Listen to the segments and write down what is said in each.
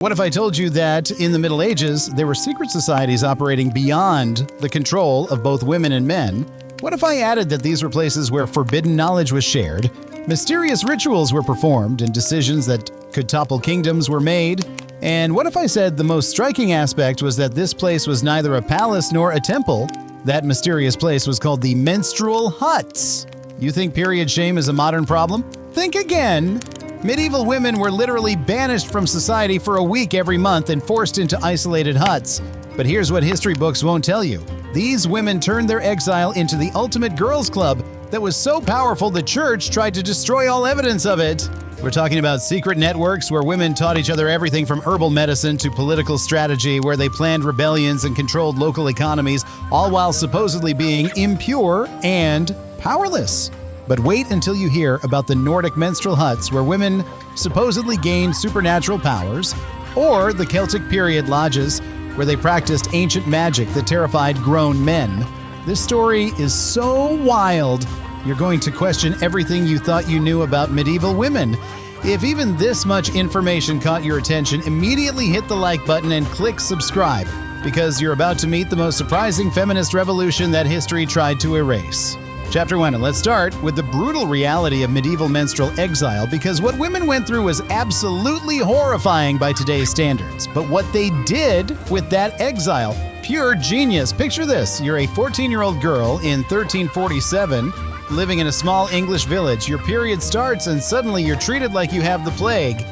What if I told you that in the Middle Ages, there were secret societies operating beyond the control of both women and men? What if I added that these were places where forbidden knowledge was shared, mysterious rituals were performed, and decisions that could topple kingdoms were made? And what if I said the most striking aspect was that this place was neither a palace nor a temple? That mysterious place was called the Menstrual Huts. You think period shame is a modern problem? Think again. Medieval women were literally banished from society for a week every month and forced into isolated huts. But here's what history books won't tell you. These women turned their exile into the ultimate girls' club that was so powerful the church tried to destroy all evidence of it. We're talking about secret networks where women taught each other everything from herbal medicine to political strategy, where they planned rebellions and controlled local economies, all while supposedly being impure and powerless. But wait until you hear about the Nordic menstrual huts where women supposedly gained supernatural powers, or the Celtic period lodges where they practiced ancient magic that terrified grown men. This story is so wild, you're going to question everything you thought you knew about medieval women. If even this much information caught your attention, immediately hit the like button and click subscribe, because you're about to meet the most surprising feminist revolution that history tried to erase. Chapter 1, and let's start with the brutal reality of medieval menstrual exile, because what women went through was absolutely horrifying by today's standards. But what they did with that exile, pure genius. Picture this, you're a 14-year-old girl in 1347, living in a small English village. Your period starts and suddenly you're treated like you have the plague.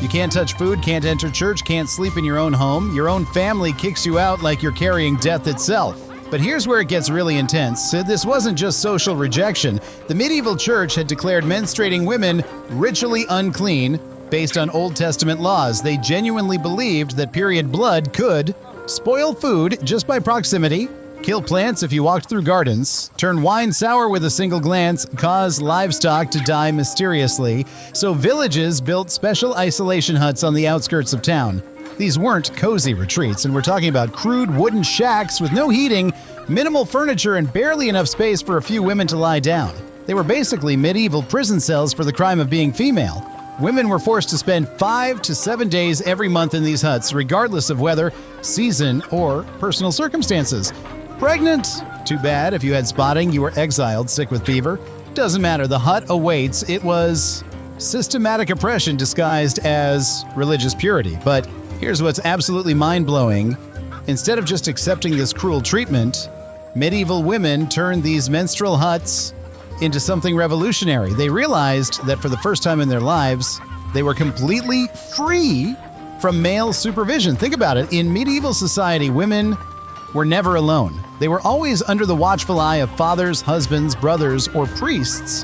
You can't touch food, can't enter church, can't sleep in your own home. Your own family kicks you out like you're carrying death itself. But here's where it gets really intense. This wasn't just social rejection. The medieval church had declared menstruating women ritually unclean based on Old Testament laws. They genuinely believed that period blood could spoil food just by proximity, kill plants if you walked through gardens, turn wine sour with a single glance, cause livestock to die mysteriously. So villages built special isolation huts on the outskirts of town. These weren't cozy retreats, and we're talking about crude wooden shacks with no heating, minimal furniture, and barely enough space for a few women to lie down. They were basically medieval prison cells for the crime of being female. Women were forced to spend 5 to 7 days every month in these huts, regardless of weather, season, or personal circumstances. Pregnant? Too bad. If you had spotting, you were exiled, sick with fever. Doesn't matter. The hut awaits. It was systematic oppression disguised as religious purity. But here's what's absolutely mind-blowing. Instead of just accepting this cruel treatment, medieval women turned these menstrual huts into something revolutionary. They realized that for the first time in their lives, they were completely free from male supervision. Think about it. In medieval society, women were never alone. They were always under the watchful eye of fathers, husbands, brothers, or priests.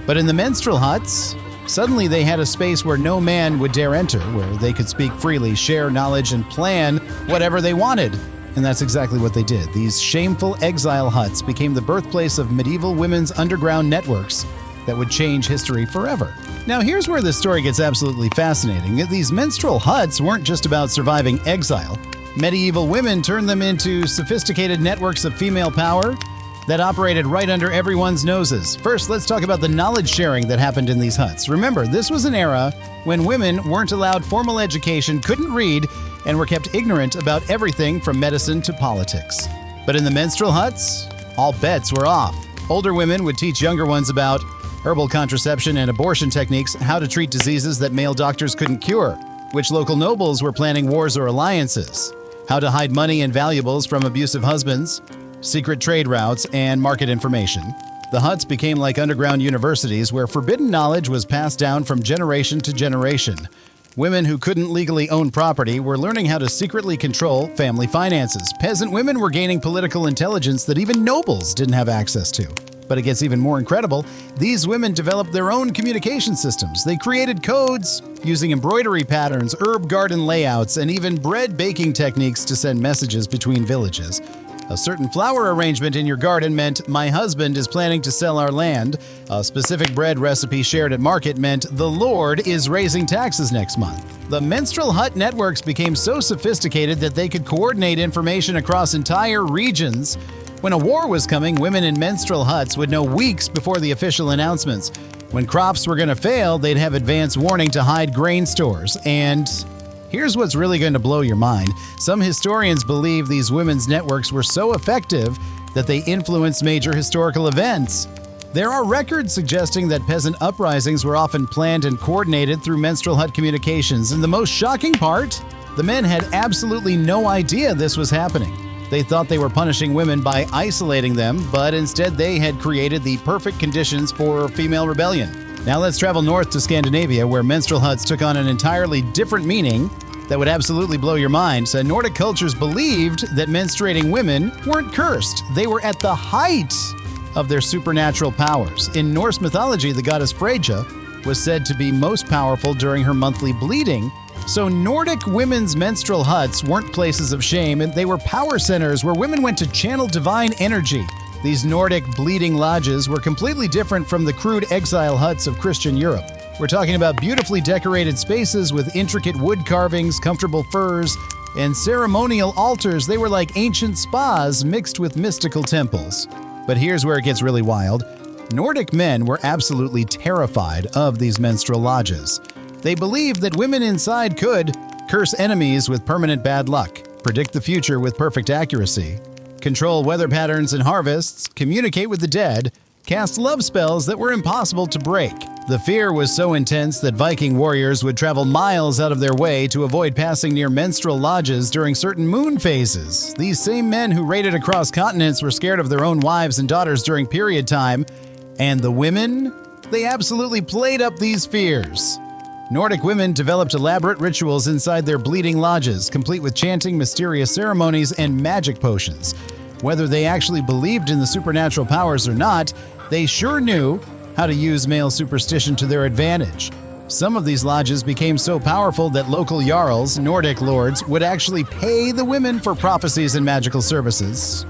But in the menstrual huts, suddenly they had a space where no man would dare enter, where they could speak freely, share knowledge, and plan whatever they wanted. And that's exactly what they did. These shameful exile huts became the birthplace of medieval women's underground networks that would change history forever. Now here's where this story gets absolutely fascinating. These menstrual huts weren't just about surviving exile. Medieval women turned them into sophisticated networks of female power that operated right under everyone's noses. First, let's talk about the knowledge sharing that happened in these huts. Remember, this was an era when women weren't allowed formal education, couldn't read, and were kept ignorant about everything from medicine to politics. But in the menstrual huts, all bets were off. Older women would teach younger ones about herbal contraception and abortion techniques, how to treat diseases that male doctors couldn't cure, which local nobles were planning wars or alliances, how to hide money and valuables from abusive husbands, secret trade routes, and market information. The huts became like underground universities where forbidden knowledge was passed down from generation to generation. Women who couldn't legally own property were learning how to secretly control family finances. Peasant women were gaining political intelligence that even nobles didn't have access to. But it gets even more incredible. These women developed their own communication systems. They created codes using embroidery patterns, herb garden layouts, and even bread baking techniques to send messages between villages. A certain flower arrangement in your garden meant, "My husband is planning to sell our land." A specific bread recipe shared at market meant, "The Lord is raising taxes next month." The menstrual hut networks became so sophisticated that they could coordinate information across entire regions. When a war was coming, women in menstrual huts would know weeks before the official announcements. When crops were going to fail, they'd have advance warning to hide grain stores. And Here's what's really going to blow your mind. Some historians believe these women's networks were so effective that they influenced major historical events. There are records suggesting that peasant uprisings were often planned and coordinated through menstrual hut communications, and the most shocking part? The men had absolutely no idea this was happening. They thought they were punishing women by isolating them, but instead they had created the perfect conditions for female rebellion. Now let's travel north to Scandinavia, where menstrual huts took on an entirely different meaning that would absolutely blow your mind. So Nordic cultures believed that menstruating women weren't cursed. They were at the height of their supernatural powers. In Norse mythology, the goddess Freyja was said to be most powerful during her monthly bleeding. So Nordic women's menstrual huts weren't places of shame, and they were power centers where women went to channel divine energy. These Nordic bleeding lodges were completely different from the crude exile huts of Christian Europe. We're talking about beautifully decorated spaces with intricate wood carvings, comfortable furs, and ceremonial altars. They were like ancient spas mixed with mystical temples. But here's where it gets really wild. Nordic men were absolutely terrified of these menstrual lodges. They believed that women inside could curse enemies with permanent bad luck, predict the future with perfect accuracy, control weather patterns and harvests, communicate with the dead, cast love spells that were impossible to break. The fear was so intense that Viking warriors would travel miles out of their way to avoid passing near menstrual lodges during certain moon phases. These same men who raided across continents were scared of their own wives and daughters during period time. And the women? They absolutely played up these fears. Nordic women developed elaborate rituals inside their bleeding lodges, complete with chanting, mysterious ceremonies, and magic potions. Whether they actually believed in the supernatural powers or not, they sure knew how to use male superstition to their advantage. Some of these lodges became so powerful that local jarls, Nordic lords, would actually pay the women for prophecies and magical services.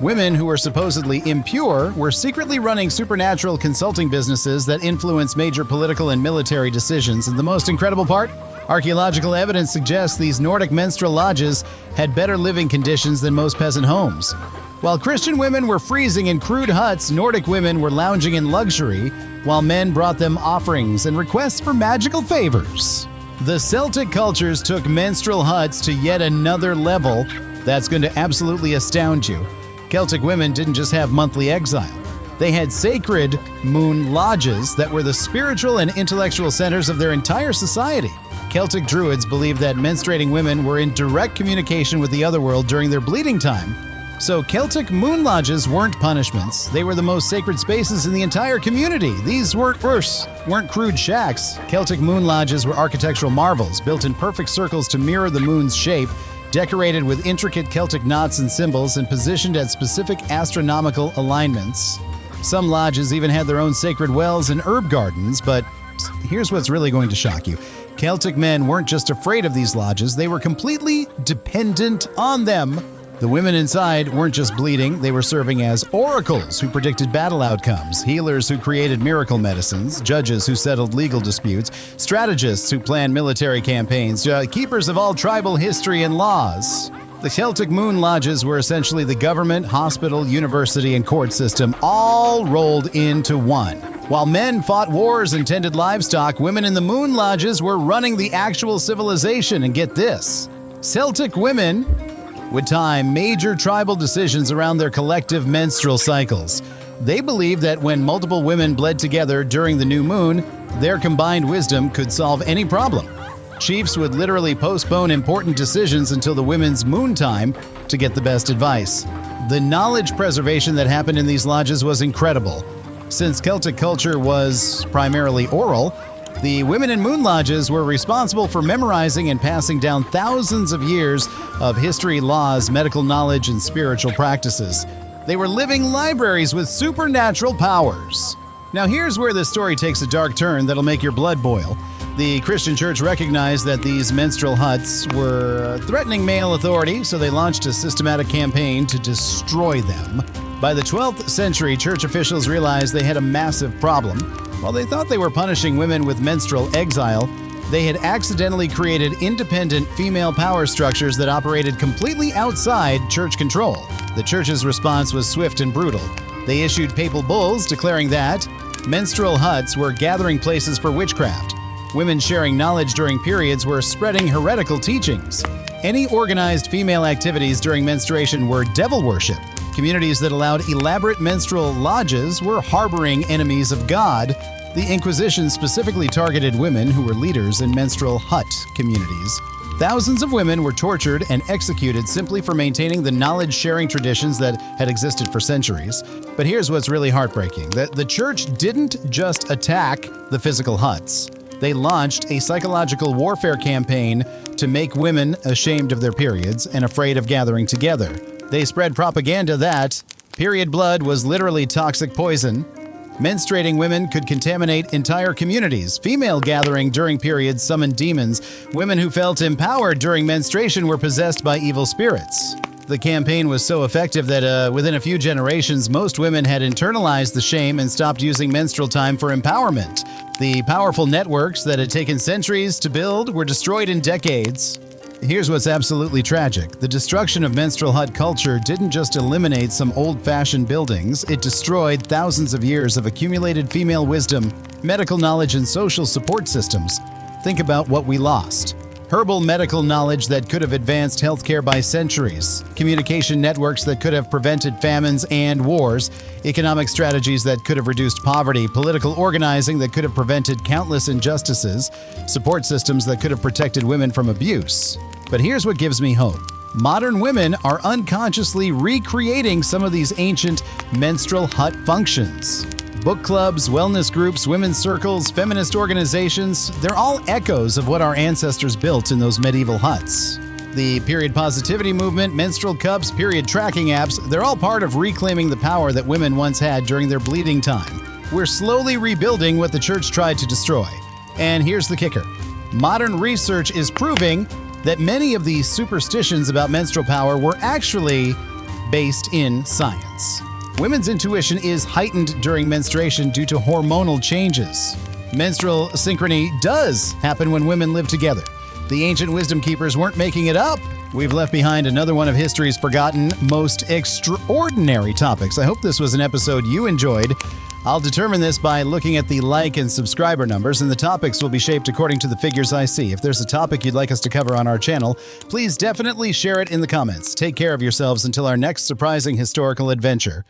Women who were supposedly impure were secretly running supernatural consulting businesses that influenced major political and military decisions. And the most incredible part? Archaeological evidence suggests these Nordic menstrual lodges had better living conditions than most peasant homes. While Christian women were freezing in crude huts, Nordic women were lounging in luxury, while men brought them offerings and requests for magical favors. The Celtic cultures took menstrual huts to yet another level that's going to absolutely astound you. Celtic women didn't just have monthly exile. They had sacred moon lodges that were the spiritual and intellectual centers of their entire society. Celtic druids believed that menstruating women were in direct communication with the other world during their bleeding time. So Celtic moon lodges weren't punishments. They were the most sacred spaces in the entire community. These weren't crude shacks. Celtic moon lodges were architectural marvels, built in perfect circles to mirror the moon's shape, decorated with intricate Celtic knots and symbols, and positioned at specific astronomical alignments. Some lodges even had their own sacred wells and herb gardens, but here's what's really going to shock you. Celtic men weren't just afraid of these lodges, they were completely dependent on them. The women inside weren't just bleeding, they were serving as oracles who predicted battle outcomes, healers who created miracle medicines, judges who settled legal disputes, strategists who planned military campaigns, keepers of all tribal history and laws. The Celtic moon lodges were essentially the government, hospital, university, and court system all rolled into one. While men fought wars and tended livestock, women in the moon lodges were running the actual civilization. And get this, Celtic women would time major tribal decisions around their collective menstrual cycles. They believed that when multiple women bled together during the new moon, their combined wisdom could solve any problem. Chiefs would literally postpone important decisions until the women's moon time to get the best advice. The knowledge preservation that happened in these lodges was incredible. Since Celtic culture was primarily oral, the women in moon lodges were responsible for memorizing and passing down thousands of years of history, laws, medical knowledge, and spiritual practices. They were living libraries with supernatural powers. Now here's where the story takes a dark turn that'll make your blood boil. The Christian church recognized that these menstrual huts were threatening male authority, so they launched a systematic campaign to destroy them. By the 12th century, church officials realized they had a massive problem. While they thought they were punishing women with menstrual exile, they had accidentally created independent female power structures that operated completely outside church control. The church's response was swift and brutal. They issued papal bulls declaring that menstrual huts were gathering places for witchcraft. Women sharing knowledge during periods were spreading heretical teachings. Any organized female activities during menstruation were devil worship. Communities that allowed elaborate menstrual lodges were harboring enemies of God. The Inquisition specifically targeted women who were leaders in menstrual hut communities. Thousands of women were tortured and executed simply for maintaining the knowledge-sharing traditions that had existed for centuries. But here's what's really heartbreaking. The church didn't just attack the physical huts. They launched a psychological warfare campaign to make women ashamed of their periods and afraid of gathering together. They spread propaganda that period blood was literally toxic poison. Menstruating women could contaminate entire communities. Female gathering during periods summoned demons. Women who felt empowered during menstruation were possessed by evil spirits. The campaign was so effective that within a few generations, most women had internalized the shame and stopped using menstrual time for empowerment. The powerful networks that had taken centuries to build were destroyed in decades. Here's what's absolutely tragic. The destruction of menstrual hut culture didn't just eliminate some old-fashioned buildings, it destroyed thousands of years of accumulated female wisdom, medical knowledge, and social support systems. Think about what we lost. Herbal medical knowledge that could have advanced healthcare by centuries, communication networks that could have prevented famines and wars, economic strategies that could have reduced poverty, political organizing that could have prevented countless injustices, support systems that could have protected women from abuse. But here's what gives me hope. Modern women are unconsciously recreating some of these ancient menstrual hut functions. Book clubs, wellness groups, women's circles, feminist organizations, they're all echoes of what our ancestors built in those medieval huts. The period positivity movement, menstrual cups, period tracking apps, they're all part of reclaiming the power that women once had during their bleeding time. We're slowly rebuilding what the church tried to destroy. And here's the kicker. Modern research is proving that many of these superstitions about menstrual power were actually based in science. Women's intuition is heightened during menstruation due to hormonal changes. Menstrual synchrony does happen when women live together. The ancient wisdom keepers weren't making it up. We've left behind another one of history's forgotten, most extraordinary topics. I hope this was an episode you enjoyed. I'll determine this by looking at the like and subscriber numbers, and the topics will be shaped according to the figures I see. If there's a topic you'd like us to cover on our channel, please definitely share it in the comments. Take care of yourselves until our next surprising historical adventure.